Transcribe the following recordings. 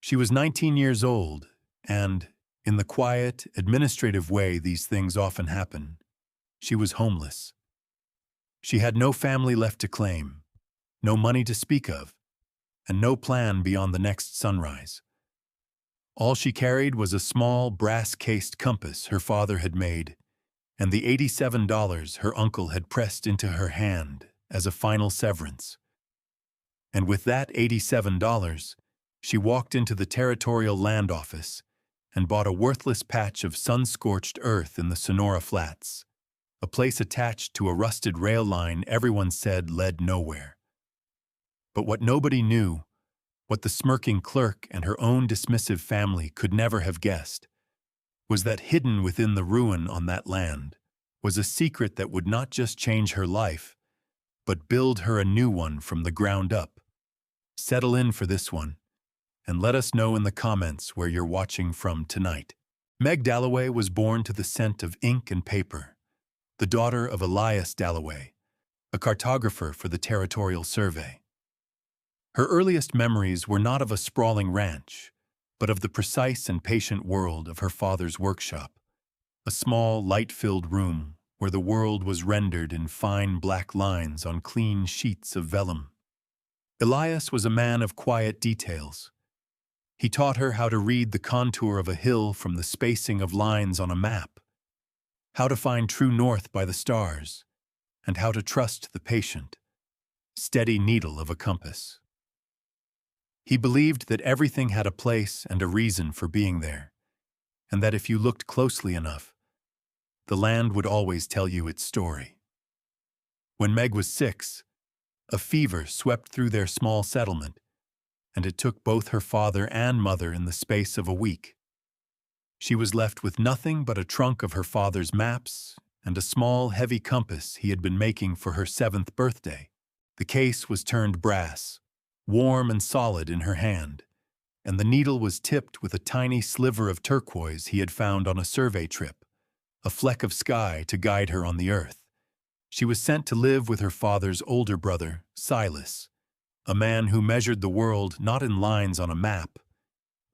She was 19 years old, and, in the quiet, administrative way these things often happen, she was homeless. She had no family left to claim, no money to speak of, and no plan beyond the next sunrise. All she carried was a small, brass-cased compass her father had made, and the $87 her uncle had pressed into her hand as a final severance. And with that $87, she walked into the territorial land office and bought a worthless patch of sun-scorched earth in the Sonora Flats, a place attached to a rusted rail line everyone said led nowhere. But what nobody knew, what the smirking clerk and her own dismissive family could never have guessed, was that hidden within the ruin on that land was a secret that would not just change her life, but build her a new one from the ground up. Settle in for this one, and let us know in the comments where you're watching from tonight. Meg Dalloway was born to the scent of ink and paper, the daughter of Elias Dalloway, a cartographer for the Territorial Survey. Her earliest memories were not of a sprawling ranch, but of the precise and patient world of her father's workshop, a small, light-filled room where the world was rendered in fine black lines on clean sheets of vellum. Elias was a man of quiet details. He taught her how to read the contour of a hill from the spacing of lines on a map, how to find true north by the stars, and how to trust the patient, steady needle of a compass. He believed that everything had a place and a reason for being there, and that if you looked closely enough, the land would always tell you its story. When Meg was 6, a fever swept through their small settlement, and it took both her father and mother in the space of a week. She was left with nothing but a trunk of her father's maps and a small, heavy compass he had been making for her 7th birthday. The case was turned brass, warm and solid in her hand, and the needle was tipped with a tiny sliver of turquoise he had found on a survey trip, a fleck of sky to guide her on the earth. She was sent to live with her father's older brother, Silas, a man who measured the world not in lines on a map,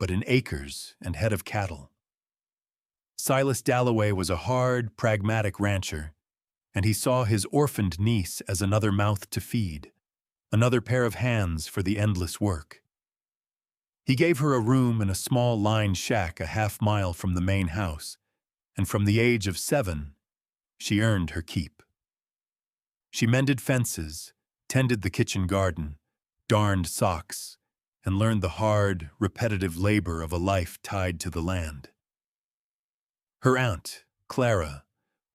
but in acres and head of cattle. Silas Dalloway was a hard, pragmatic rancher, and he saw his orphaned niece as another mouth to feed, another pair of hands for the endless work. He gave her a room in a small lined shack a half-mile from the main house, and from the age of 7, she earned her keep. She mended fences, tended the kitchen garden, darned socks, and learned the hard, repetitive labor of a life tied to the land. Her aunt, Clara,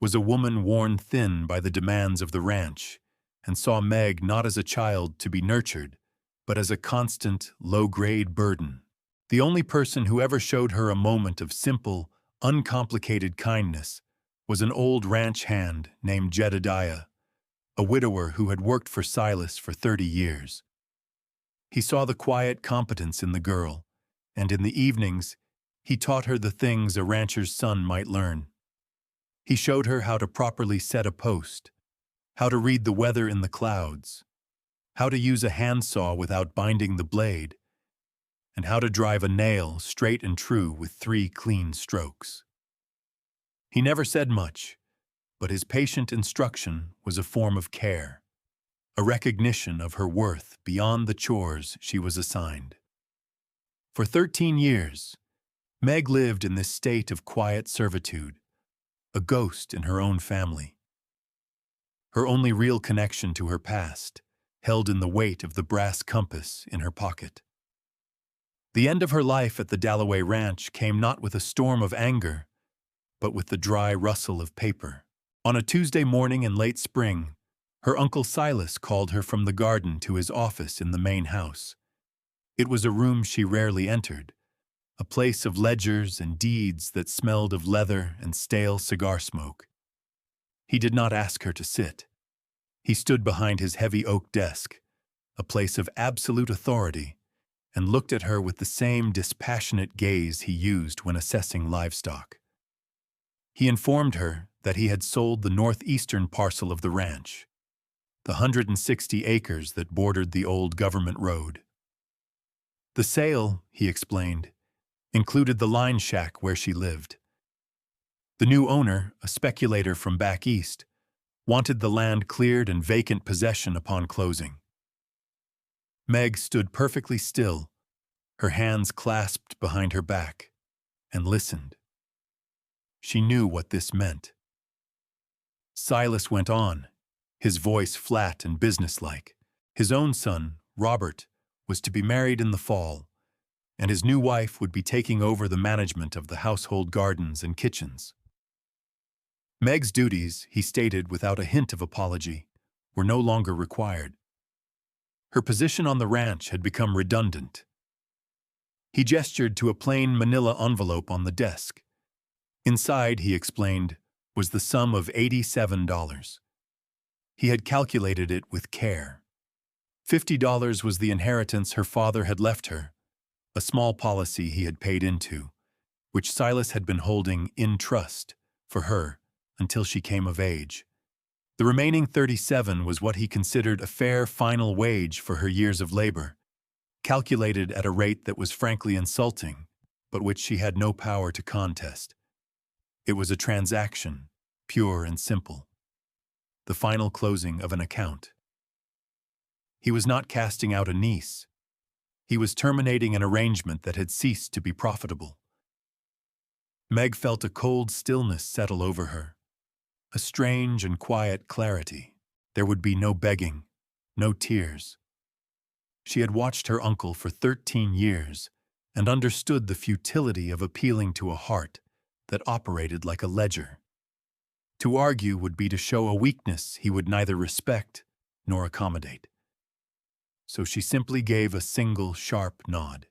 was a woman worn thin by the demands of the ranch, and saw Meg not as a child to be nurtured, but as a constant, low-grade burden. The only person who ever showed her a moment of simple, uncomplicated kindness was an old ranch hand named Jedediah, a widower who had worked for Silas for 30 years. He saw the quiet competence in the girl, and in the evenings, he taught her the things a rancher's son might learn. He showed her how to properly set a post, how to read the weather in the clouds, how to use a handsaw without binding the blade, and how to drive a nail straight and true with 3 clean strokes. He never said much, but his patient instruction was a form of care, a recognition of her worth beyond the chores she was assigned. For 13 years, Meg lived in this state of quiet servitude, a ghost in her own family. Her only real connection to her past held in the weight of the brass compass in her pocket. The end of her life at the Dalloway Ranch came not with a storm of anger, but with the dry rustle of paper. On a Tuesday morning in late spring, her Uncle Silas called her from the garden to his office in the main house. It was a room she rarely entered, a place of ledgers and deeds that smelled of leather and stale cigar smoke. He did not ask her to sit. He stood behind his heavy oak desk, a place of absolute authority, and looked at her with the same dispassionate gaze he used when assessing livestock. He informed her that he had sold the northeastern parcel of the ranch, the 160 acres that bordered the old government road. The sale, he explained, included the line shack where she lived. The new owner, a speculator from back east, wanted the land cleared and vacant possession upon closing. Meg stood perfectly still, her hands clasped behind her back, and listened. She knew what this meant. Silas went on, his voice flat and businesslike. His own son, Robert, was to be married in the fall, and his new wife would be taking over the management of the household gardens and kitchens. Meg's duties, he stated without a hint of apology, were no longer required. Her position on the ranch had become redundant. He gestured to a plain manila envelope on the desk. Inside, he explained, was the sum of $87. He had calculated it with care. $50 was the inheritance her father had left her, a small policy he had paid into, which Silas had been holding in trust for her until she came of age. The remaining $37 was what he considered a fair final wage for her years of labor, calculated at a rate that was frankly insulting, but which she had no power to contest. It was a transaction, pure and simple. The final closing of an account. He was not casting out a niece. He was terminating an arrangement that had ceased to be profitable. Meg felt a cold stillness settle over her, a strange and quiet clarity. There would be no begging, no tears. She had watched her uncle for 13 years and understood the futility of appealing to a heart that operated like a ledger. To argue would be to show a weakness he would neither respect nor accommodate. So she simply gave a single sharp nod.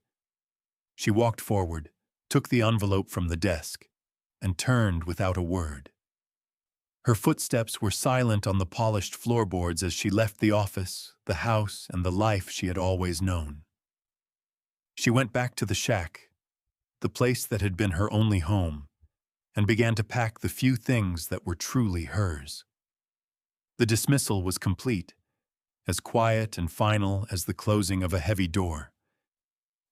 She walked forward, took the envelope from the desk, and turned without a word. Her footsteps were silent on the polished floorboards as she left the office, the house, and the life she had always known. She went back to the shack, the place that had been her only home, and began to pack the few things that were truly hers. The dismissal was complete, as quiet and final as the closing of a heavy door.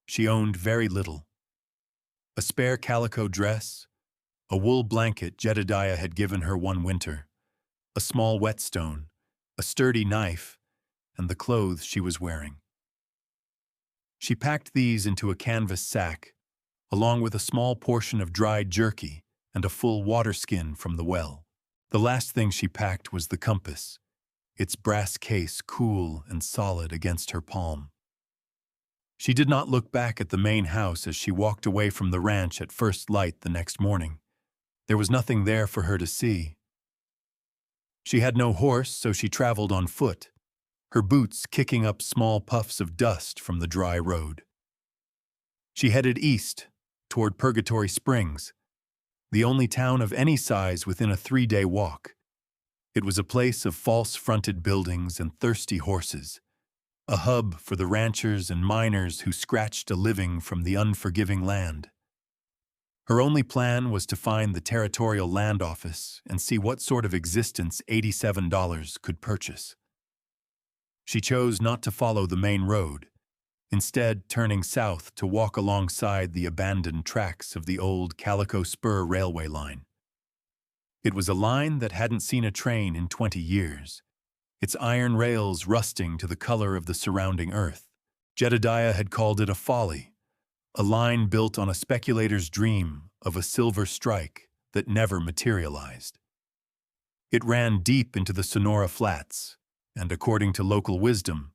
She owned very little. A spare calico dress, a wool blanket Jedediah had given her one winter, a small whetstone, a sturdy knife, and the clothes she was wearing. She packed these into a canvas sack, along with a small portion of dried jerky and a full water skin from the well. The last thing she packed was the compass, its brass case cool and solid against her palm. She did not look back at the main house as she walked away from the ranch at first light the next morning. There was nothing there for her to see. She had no horse, so she traveled on foot, her boots kicking up small puffs of dust from the dry road. She headed east, toward Purgatory Springs, the only town of any size within a 3-day walk. It was a place of false-fronted buildings and thirsty horses, a hub for the ranchers and miners who scratched a living from the unforgiving land. Her only plan was to find the territorial land office and see what sort of existence $87 could purchase. She chose not to follow the main road, instead turning south to walk alongside the abandoned tracks of the old Calico Spur railway line. It was a line that hadn't seen a train in 20 years, its iron rails rusting to the color of the surrounding earth. Jedediah had called it a folly, a line built on a speculator's dream of a silver strike that never materialized. It ran deep into the Sonora Flats and, according to local wisdom,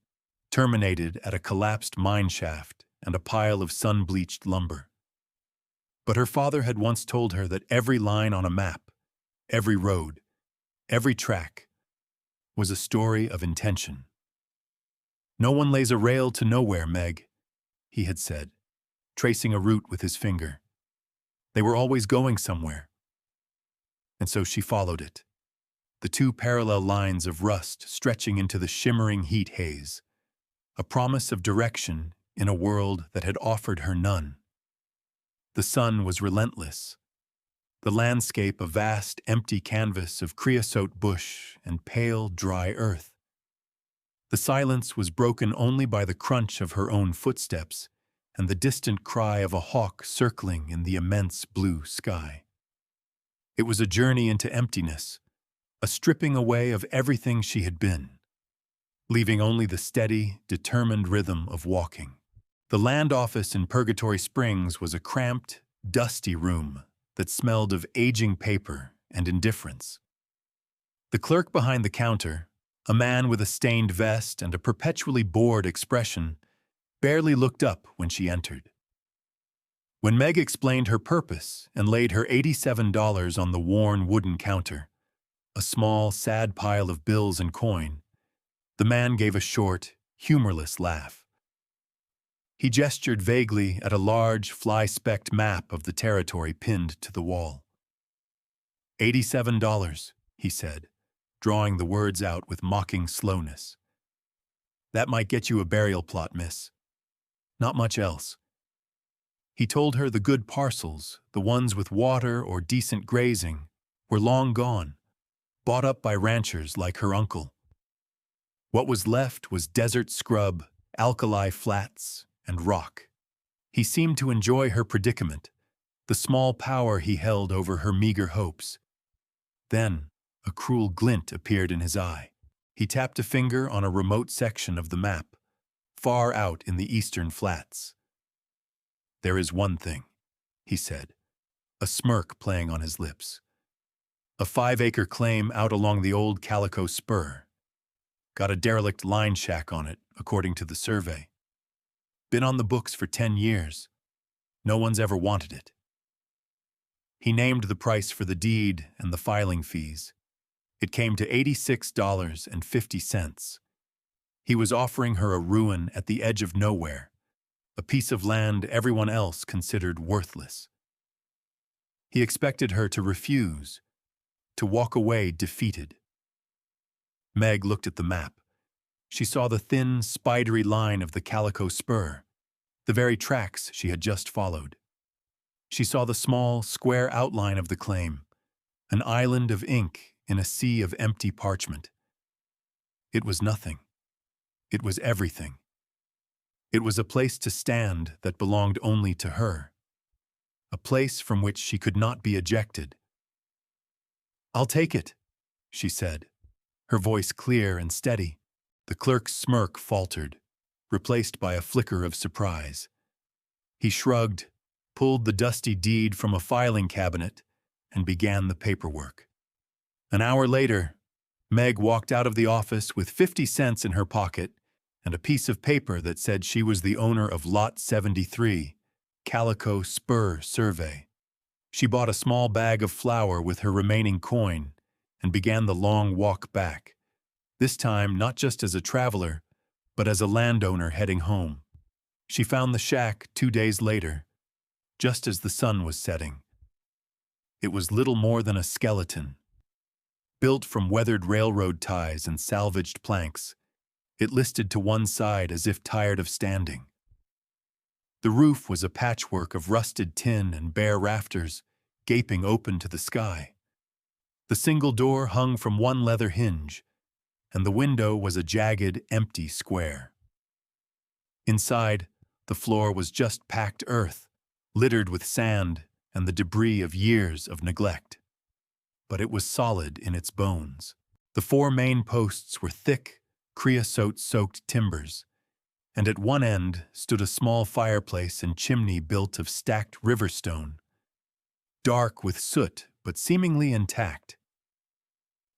terminated at a collapsed mine shaft and a pile of sun-bleached lumber. But her father had once told her that every line on a map, every road, every track, was a story of intention. "No one lays a rail to nowhere, Meg," he had said, tracing a route with his finger. They were always going somewhere. And so she followed it, the two parallel lines of rust stretching into the shimmering heat haze, a promise of direction in a world that had offered her none. The sun was relentless, the landscape a vast empty canvas of creosote bush and pale, dry earth. The silence was broken only by the crunch of her own footsteps and the distant cry of a hawk circling in the immense blue sky. It was a journey into emptiness, a stripping away of everything she had been, leaving only the steady, determined rhythm of walking. The land office in Purgatory Springs was a cramped, dusty room that smelled of aging paper and indifference. The clerk behind the counter, a man with a stained vest and a perpetually bored expression, barely looked up when she entered. When Meg explained her purpose and laid her $87 on the worn wooden counter, a small, sad pile of bills and coin, the man gave a short, humorless laugh. He gestured vaguely at a large, fly-specked map of the territory pinned to the wall. $87, he said, drawing the words out with mocking slowness. That might get you a burial plot, miss. Not much else. He told her the good parcels, the ones with water or decent grazing, were long gone, bought up by ranchers like her uncle. What was left was desert scrub, alkali flats, and rock. He seemed to enjoy her predicament, the small power he held over her meager hopes. Then, a cruel glint appeared in his eye. He tapped a finger on a remote section of the map, far out in the eastern flats. There is one thing, he said, a smirk playing on his lips. A 5-acre claim out along the old Calico Spur. Got a derelict line shack on it, according to the survey. Been on the books for 10 years. No one's ever wanted it. He named the price for the deed and the filing fees. It came to $86.50. He was offering her a ruin at the edge of nowhere, a piece of land everyone else considered worthless. He expected her to refuse, to walk away defeated. Meg looked at the map. She saw the thin, spidery line of the Calico Spur, the very tracks she had just followed. She saw the small, square outline of the claim, an island of ink in a sea of empty parchment. It was nothing. It was everything. It was a place to stand that belonged only to her, a place from which she could not be ejected. "I'll take it," she said, her voice clear and steady. The clerk's smirk faltered, replaced by a flicker of surprise. He shrugged, pulled the dusty deed from a filing cabinet, and began the paperwork. An hour later, Meg walked out of the office with 50 cents in her pocket and a piece of paper that said she was the owner of Lot 73, Calico Spur Survey. She bought a small bag of flour with her remaining coin and began the long walk back, this time not just as a traveler, but as a landowner heading home. She found the shack 2 days later, just as the sun was setting. It was little more than a skeleton. Built from weathered railroad ties and salvaged planks, it listed to one side as if tired of standing. The roof was a patchwork of rusted tin and bare rafters, gaping open to the sky. The single door hung from one leather hinge, and the window was a jagged, empty square. Inside, the floor was just packed earth, littered with sand and the debris of years of neglect. But it was solid in its bones. The 4 main posts were thick, creosote-soaked timbers, and at one end stood a small fireplace and chimney built of stacked river stone, dark with soot but seemingly intact.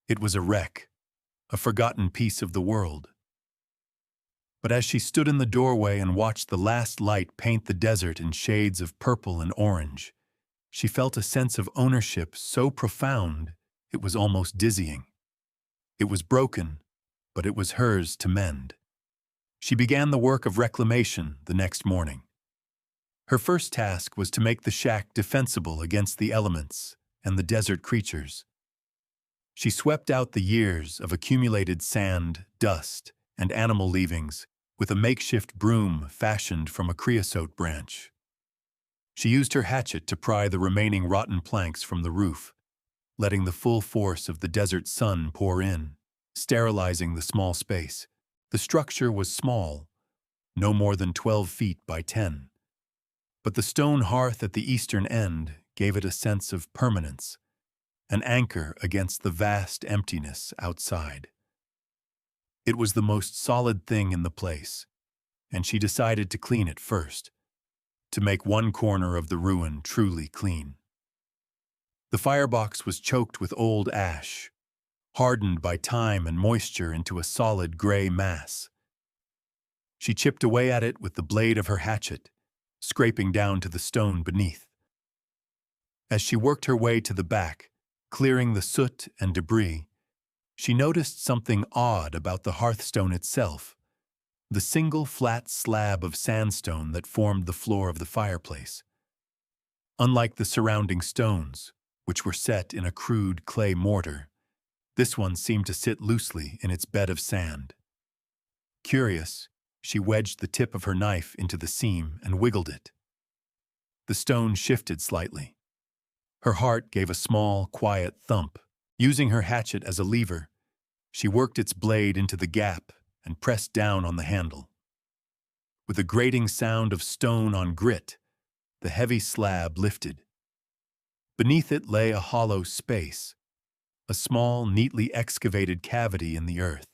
It was a wreck, a forgotten piece of the world. But as she stood in the doorway and watched the last light paint the desert in shades of purple and orange, she felt a sense of ownership so profound it was almost dizzying. It was broken, but it was hers to mend. She began the work of reclamation the next morning. Her first task was to make the shack defensible against the elements and the desert creatures. She swept out the years of accumulated sand, dust, and animal leavings with a makeshift broom fashioned from a creosote branch. She used her hatchet to pry the remaining rotten planks from the roof, letting the full force of the desert sun pour in, sterilizing the small space. The structure was small, no more than 12 feet by 10, But the stone hearth at the eastern end gave it a sense of permanence, an anchor against the vast emptiness outside. It was the most solid thing in the place, and she decided to clean it first, to make one corner of the ruin truly clean. The firebox was choked with old ash, hardened by time and moisture into a solid gray mass. She chipped away at it with the blade of her hatchet, scraping down to the stone beneath. As she worked her way to the back, clearing the soot and debris, she noticed something odd about the hearthstone itself, the single flat slab of sandstone that formed the floor of the fireplace. Unlike the surrounding stones, which were set in a crude clay mortar, this one seemed to sit loosely in its bed of sand. Curious, she wedged the tip of her knife into the seam and wiggled it. The stone shifted slightly. Her heart gave a small, quiet thump. Using her hatchet as a lever, she worked its blade into the gap and pressed down on the handle. With a grating sound of stone on grit, the heavy slab lifted. Beneath it lay a hollow space, a small, neatly excavated cavity in the earth,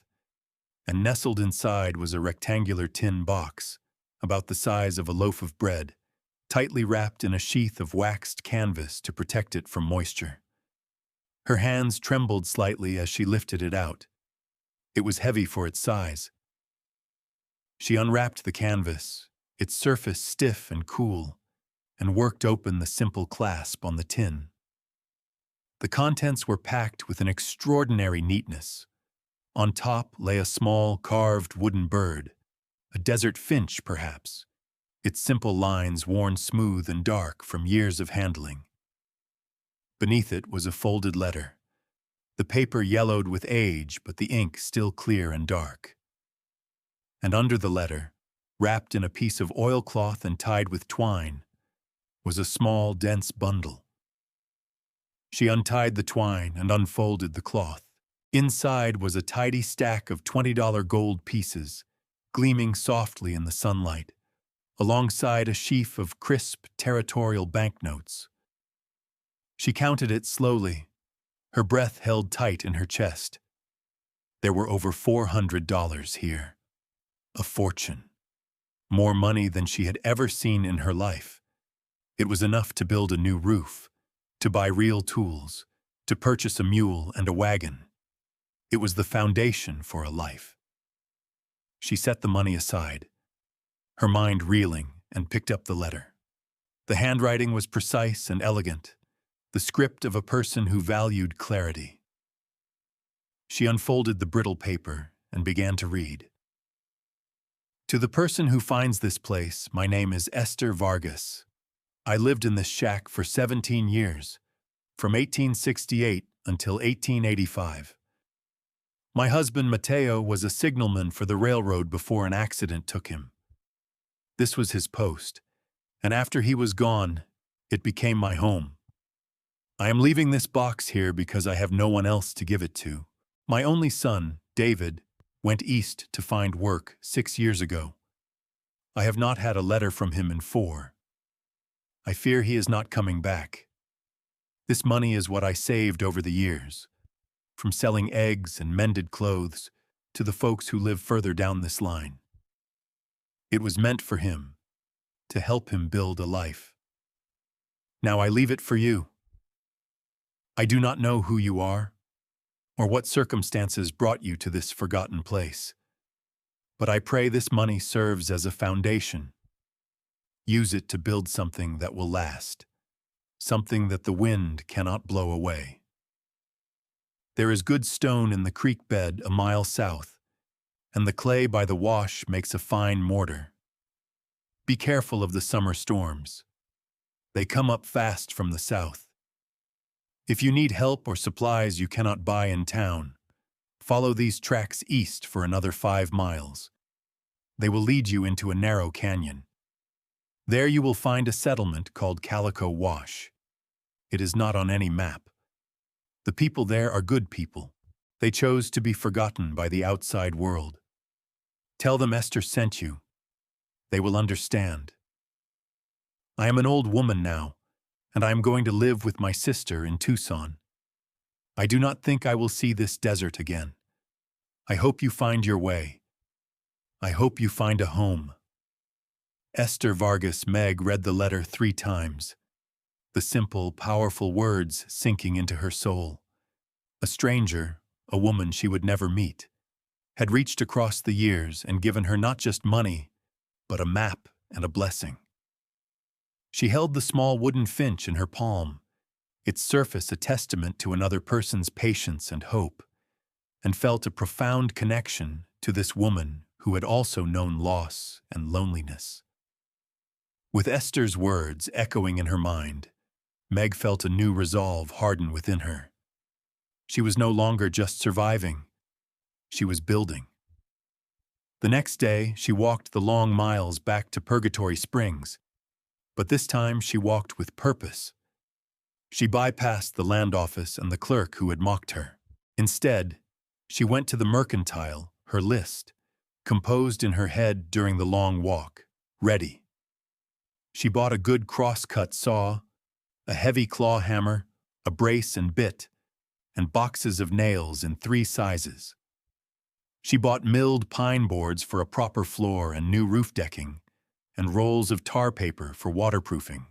and nestled inside was a rectangular tin box, about the size of a loaf of bread, tightly wrapped in a sheath of waxed canvas to protect it from moisture. Her hands trembled slightly as she lifted it out. It was heavy for its size. She unwrapped the canvas, its surface stiff and cool, and worked open the simple clasp on the tin. The contents were packed with an extraordinary neatness. On top lay a small carved wooden bird, a desert finch perhaps, its simple lines worn smooth and dark from years of handling. Beneath it was a folded letter, the paper yellowed with age but the ink still clear and dark. And under the letter, wrapped in a piece of oilcloth and tied with twine, was a small, dense bundle. She untied the twine and unfolded the cloth. Inside was a tidy stack of $20 gold pieces, gleaming softly in the sunlight, alongside a sheaf of crisp, territorial banknotes. She counted it slowly, her breath held tight in her chest. There were over $400 here. A fortune. More money than she had ever seen in her life. It was enough to build a new roof, to buy real tools, to purchase a mule and a wagon. It was the foundation for a life. She set the money aside, her mind reeling, and picked up the letter. The handwriting was precise and elegant, the script of a person who valued clarity. She unfolded the brittle paper and began to read. To the person who finds this place, my name is Esther Vargas. I lived in this shack for 17 years, from 1868 until 1885. My husband Mateo was a signalman for the railroad before an accident took him. This was his post, and after he was gone, it became my home. I am leaving this box here because I have no one else to give it to. My only son, David, went east to find work 6 years ago. I have not had a letter from him in 4. I fear he is not coming back. This money is what I saved over the years, from selling eggs and mended clothes to the folks who live further down this line. It was meant for him, to help him build a life. Now I leave it for you. I do not know who you are, or what circumstances brought you to this forgotten place, but I pray this money serves as a foundation. Use it to build something that will last, something that the wind cannot blow away. There is good stone in the creek bed a mile south, and the clay by the wash makes a fine mortar. Be careful of the summer storms. They come up fast from the south. If you need help or supplies you cannot buy in town, follow these tracks east for another 5 miles. They will lead you into a narrow canyon. There you will find a settlement called Calico Wash. It is not on any map. The people there are good people. They chose to be forgotten by the outside world. Tell them Esther sent you. They will understand. I am an old woman now, and I am going to live with my sister in Tucson. I do not think I will see this desert again. I hope you find your way. I hope you find a home." Esther Vargas Meg read the letter 3 times, the simple, powerful words sinking into her soul. A stranger, a woman she would never meet, had reached across the years and given her not just money, but a map and a blessing. She held the small wooden finch in her palm, its surface a testament to another person's patience and hope, and felt a profound connection to this woman who had also known loss and loneliness. With Esther's words echoing in her mind, Meg felt a new resolve harden within her. She was no longer just surviving. She was building. The next day, she walked the long miles back to Purgatory Springs, but this time she walked with purpose. She bypassed the land office and the clerk who had mocked her. Instead, she went to the mercantile, her list, composed in her head during the long walk, ready. She bought a good cross-cut saw, a heavy claw hammer, a brace and bit, and boxes of nails in 3 sizes. She bought milled pine boards for a proper floor and new roof decking, and rolls of tar paper for waterproofing.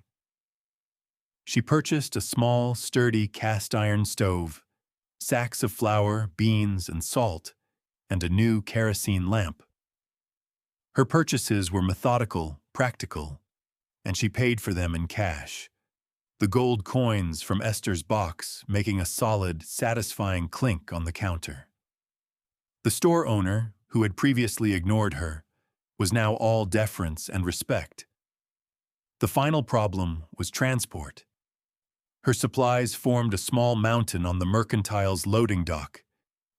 She purchased a small, sturdy cast-iron stove, sacks of flour, beans, and salt, and a new kerosene lamp. Her purchases were methodical, practical, and she paid for them in cash, the gold coins from Esther's box making a solid, satisfying clink on the counter. The store owner, who had previously ignored her, was now all deference and respect. The final problem was transport. Her supplies formed a small mountain on the mercantile's loading dock.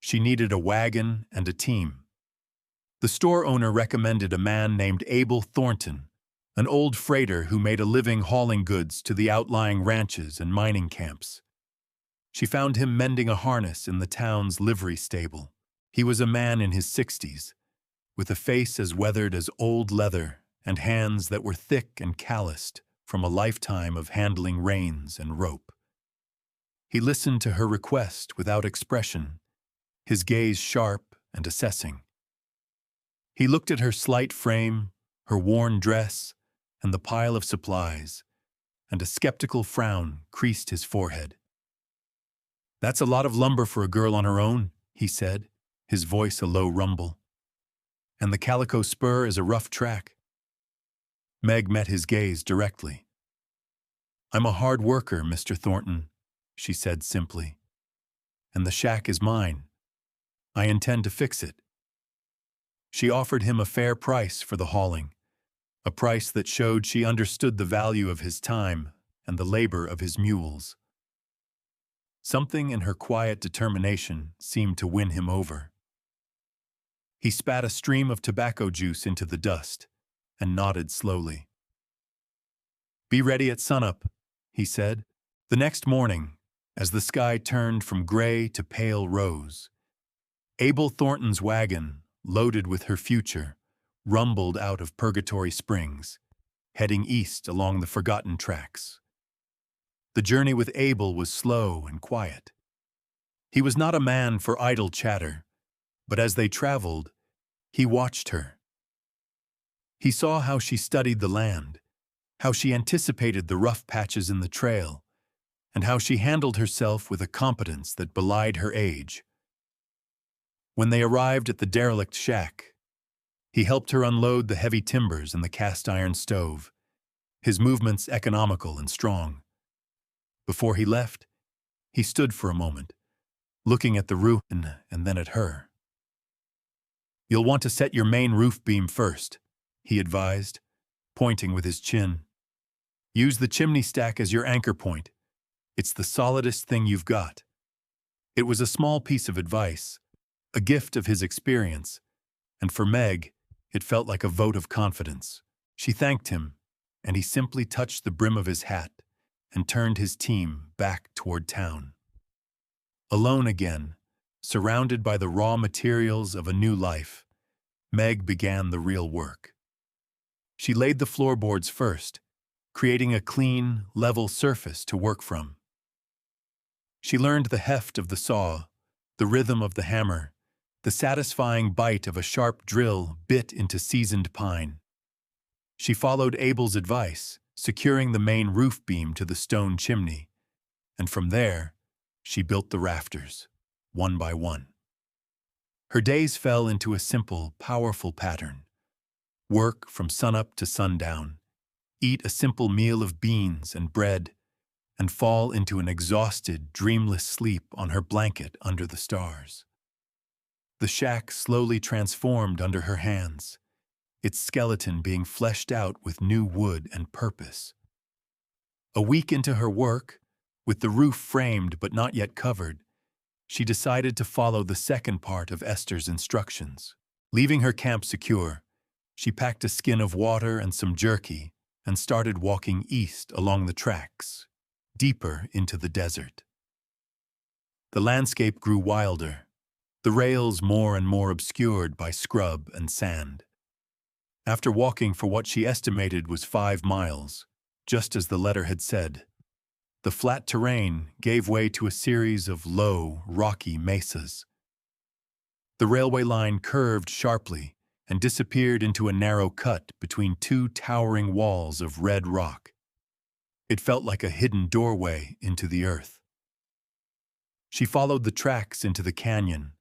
She needed a wagon and a team. The store owner recommended a man named Abel Thornton, an old freighter who made a living hauling goods to the outlying ranches and mining camps. She found him mending a harness in the town's livery stable. He was a man in his 60s, with a face as weathered as old leather and hands that were thick and calloused from a lifetime of handling reins and rope. He listened to her request without expression, his gaze sharp and assessing. He looked at her slight frame, her worn dress, and the pile of supplies, and a skeptical frown creased his forehead. "That's a lot of lumber for a girl on her own," he said, his voice a low rumble. "And the calico spur is a rough track." Meg met his gaze directly. "I'm a hard worker, Mr. Thornton," she said simply. "And the shack is mine. I intend to fix it." She offered him a fair price for the hauling, a price that showed she understood the value of his time and the labor of his mules. Something in her quiet determination seemed to win him over. He spat a stream of tobacco juice into the dust and nodded slowly. "Be ready at sunup," he said. The next morning, as the sky turned from gray to pale rose, Abel Thornton's wagon, loaded with her future, rumbled out of Purgatory Springs, heading east along the forgotten tracks. The journey with Abel was slow and quiet. He was not a man for idle chatter, but as they traveled, he watched her. He saw how she studied the land, how she anticipated the rough patches in the trail, and how she handled herself with a competence that belied her age. When they arrived at the derelict shack, he helped her unload the heavy timbers in the cast-iron stove, his movements economical and strong. Before he left, he stood for a moment, looking at the roof and then at her. "You'll want to set your main roof beam first," he advised, pointing with his chin. "Use the chimney stack as your anchor point. It's the solidest thing you've got." It was a small piece of advice, a gift of his experience, and for Meg, it felt like a vote of confidence. She thanked him, and he simply touched the brim of his hat and turned his team back toward town. Alone again, surrounded by the raw materials of a new life, Meg began the real work. She laid the floorboards first, creating a clean, level surface to work from. She learned the heft of the saw, the rhythm of the hammer, the satisfying bite of a sharp drill bit into seasoned pine. She followed Abel's advice, securing the main roof beam to the stone chimney, and from there, she built the rafters, one by one. Her days fell into a simple, powerful pattern. Work from sunup to sundown, eat a simple meal of beans and bread, and fall into an exhausted, dreamless sleep on her blanket under the stars. The shack slowly transformed under her hands, its skeleton being fleshed out with new wood and purpose. A week into her work, with the roof framed but not yet covered, she decided to follow the second part of Esther's instructions. Leaving her camp secure, she packed a skin of water and some jerky and started walking east along the tracks, deeper into the desert. The landscape grew wilder, the rails more and more obscured by scrub and sand. After walking for what she estimated was 5 miles, just as the letter had said, the flat terrain gave way to a series of low, rocky mesas. The railway line curved sharply and disappeared into a narrow cut between 2 towering walls of red rock. It felt like a hidden doorway into the earth. She followed the tracks into the canyon,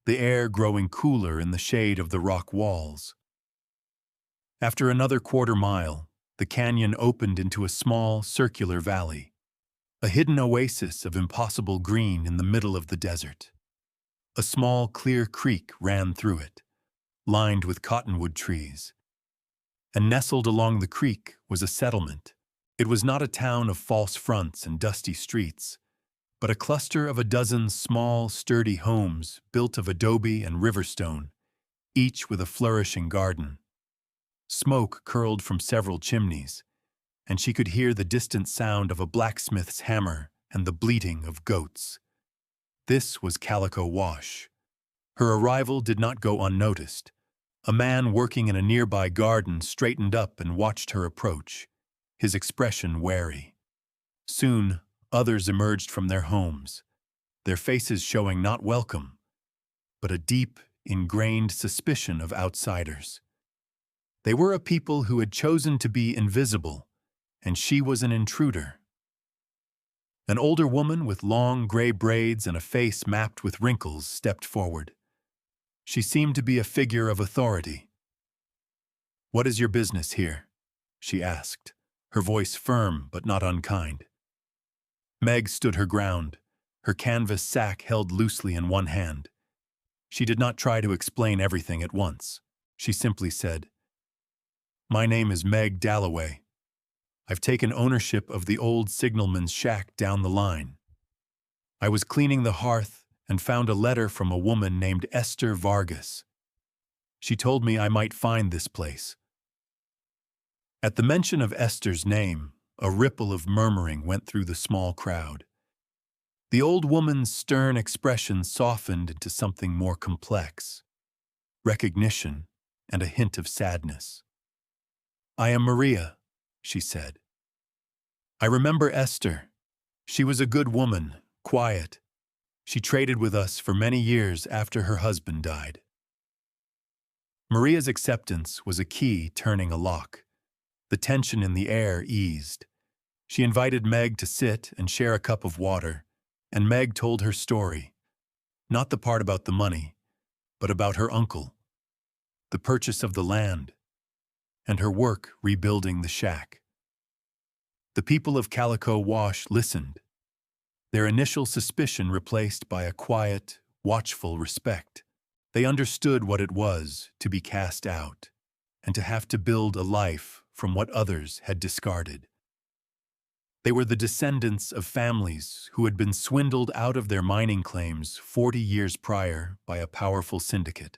the air growing cooler in the shade of the rock walls. After another quarter mile, the canyon opened into a small, circular valley, a hidden oasis of impossible green in the middle of the desert. A small, clear creek ran through it, lined with cottonwood trees. And nestled along the creek was a settlement. It was not a town of false fronts and dusty streets, but a cluster of a dozen small, sturdy homes built of adobe and riverstone, each with a flourishing garden. Smoke curled from several chimneys, and she could hear the distant sound of a blacksmith's hammer and the bleating of goats. This was Calico Wash. Her arrival did not go unnoticed. A man working in a nearby garden straightened up and watched her approach, his expression wary. Soon, others emerged from their homes, their faces showing not welcome, but a deep, ingrained suspicion of outsiders. They were a people who had chosen to be invisible, and she was an intruder. An older woman with long gray braids and a face mapped with wrinkles stepped forward. She seemed to be a figure of authority. "What is your business here?" she asked, her voice firm but not unkind. Meg stood her ground, her canvas sack held loosely in one hand. She did not try to explain everything at once. She simply said, "My name is Meg Dalloway. I've taken ownership of the old signalman's shack down the line. I was cleaning the hearth and found a letter from a woman named Esther Vargas. She told me I might find this place." At the mention of Esther's name, a ripple of murmuring went through the small crowd. The old woman's stern expression softened into something more complex, recognition and a hint of sadness. "I am Maria," she said. "I remember Esther. She was a good woman, quiet. She traded with us for many years after her husband died." Maria's acceptance was a key turning a lock. The tension in the air eased. She invited Meg to sit and share a cup of water, and Meg told her story. Not the part about the money, but about her uncle, the purchase of the land, and her work rebuilding the shack. The people of Calico Wash listened, their initial suspicion replaced by a quiet, watchful respect. They understood what it was to be cast out and to have to build a life from what others had discarded. They were the descendants of families who had been swindled out of their mining claims 40 years prior by a powerful syndicate.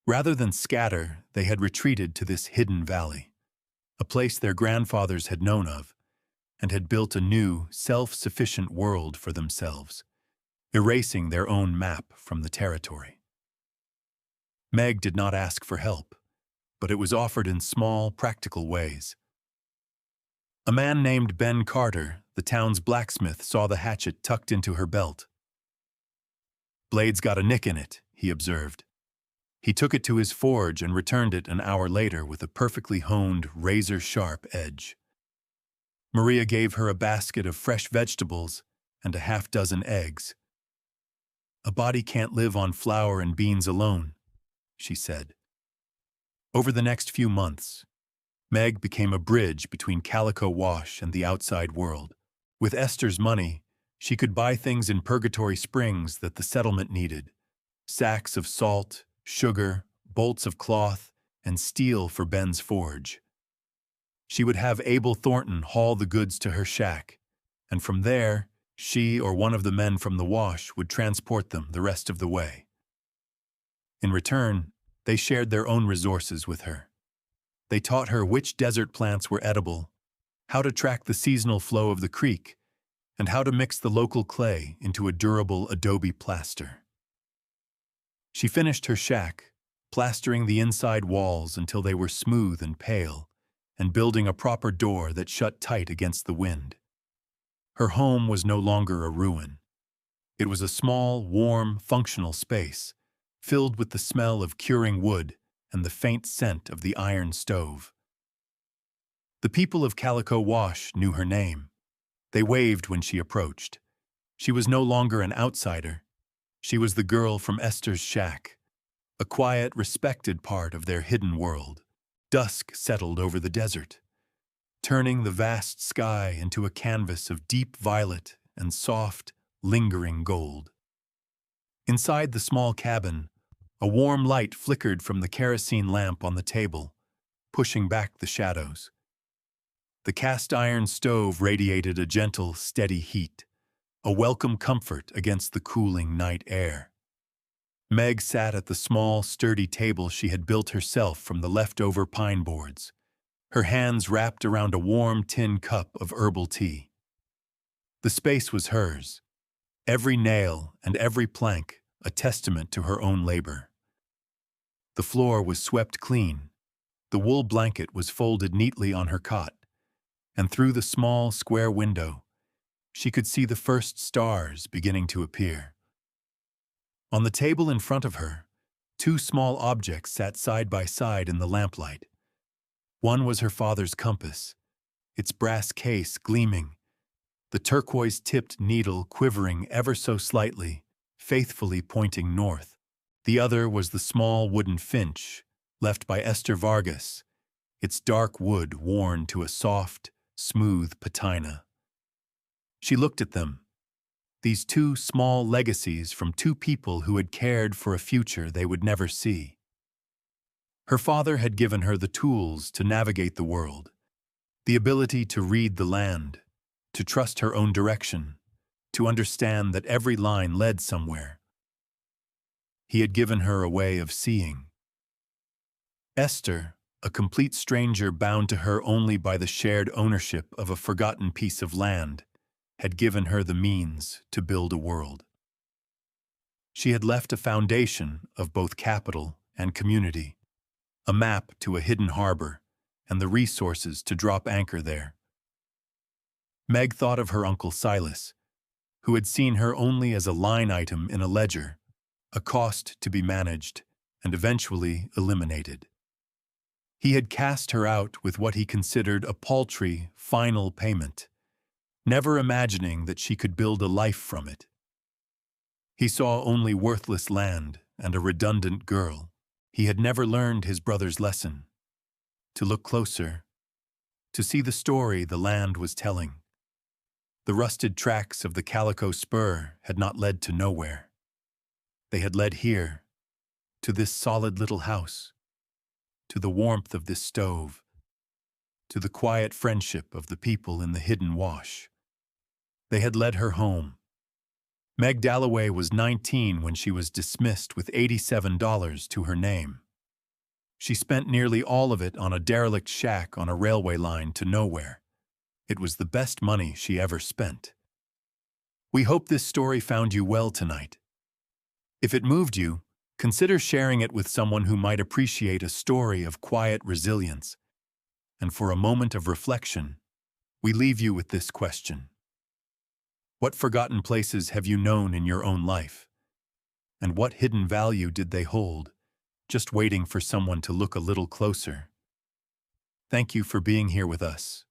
Rather than scatter, they had retreated to this hidden valley, a place their grandfathers had known of, and had built a new, self-sufficient world for themselves, erasing their own map from the territory. Meg did not ask for help, but it was offered in small, practical ways. A man named Ben Carter, the town's blacksmith, saw the hatchet tucked into her belt. "Blade's got a nick in it," he observed. He took it to his forge and returned it an hour later with a perfectly honed, razor-sharp edge. Maria gave her a basket of fresh vegetables and a half-dozen eggs. "A body can't live on flour and beans alone," she said. Over the next few months, Meg became a bridge between Calico Wash and the outside world. With Esther's money, she could buy things in Purgatory Springs that the settlement needed: sacks of salt, sugar, bolts of cloth, and steel for Ben's forge. She would have Abel Thornton haul the goods to her shack, and from there, she or one of the men from the wash would transport them the rest of the way. In return, they shared their own resources with her. They taught her which desert plants were edible, how to track the seasonal flow of the creek, and how to mix the local clay into a durable adobe plaster. She finished her shack, plastering the inside walls until they were smooth and pale, and building a proper door that shut tight against the wind. Her home was no longer a ruin. It was a small, warm, functional space, filled with the smell of curing wood and the faint scent of the iron stove. The people of Calico Wash knew her name. They waved when she approached. She was no longer an outsider. She was the girl from Esther's shack, a quiet, respected part of their hidden world. Dusk settled over the desert, turning the vast sky into a canvas of deep violet and soft, lingering gold. Inside the small cabin, a warm light flickered from the kerosene lamp on the table, pushing back the shadows. The cast-iron stove radiated a gentle, steady heat, a welcome comfort against the cooling night air. Meg sat at the small, sturdy table she had built herself from the leftover pine boards, her hands wrapped around a warm tin cup of herbal tea. The space was hers, every nail and every plank a testament to her own labor. The floor was swept clean, the wool blanket was folded neatly on her cot, and through the small, square window, she could see the first stars beginning to appear. On the table in front of her, two small objects sat side by side in the lamplight. One was her father's compass, its brass case gleaming, the turquoise-tipped needle quivering ever so slightly, faithfully pointing north. The other was the small wooden finch, left by Esther Vargas, its dark wood worn to a soft, smooth patina. She looked at them, these two small legacies from two people who had cared for a future they would never see. Her father had given her the tools to navigate the world, the ability to read the land, to trust her own direction, to understand that every line led somewhere. He had given her a way of seeing. Esther, a complete stranger bound to her only by the shared ownership of a forgotten piece of land, had given her the means to build a world. She had left a foundation of both capital and community, a map to a hidden harbor, and the resources to drop anchor there. Meg thought of her Uncle Silas, who had seen her only as a line item in a ledger, a cost to be managed and eventually eliminated. He had cast her out with what he considered a paltry, final payment, never imagining that she could build a life from it. He saw only worthless land and a redundant girl. He had never learned his brother's lesson: to look closer, to see the story the land was telling. The rusted tracks of the Calico Spur had not led to nowhere. They had led here, to this solid little house, to the warmth of this stove, to the quiet friendship of the people in the hidden wash. They had led her home. Meg Dalloway was 19 when she was dismissed with $87 to her name. She spent nearly all of it on a derelict shack on a railway line to nowhere. It was the best money she ever spent. We hope this story found you well tonight. If it moved you, consider sharing it with someone who might appreciate a story of quiet resilience. And for a moment of reflection, we leave you with this question. What forgotten places have you known in your own life? And what hidden value did they hold, just waiting for someone to look a little closer? Thank you for being here with us.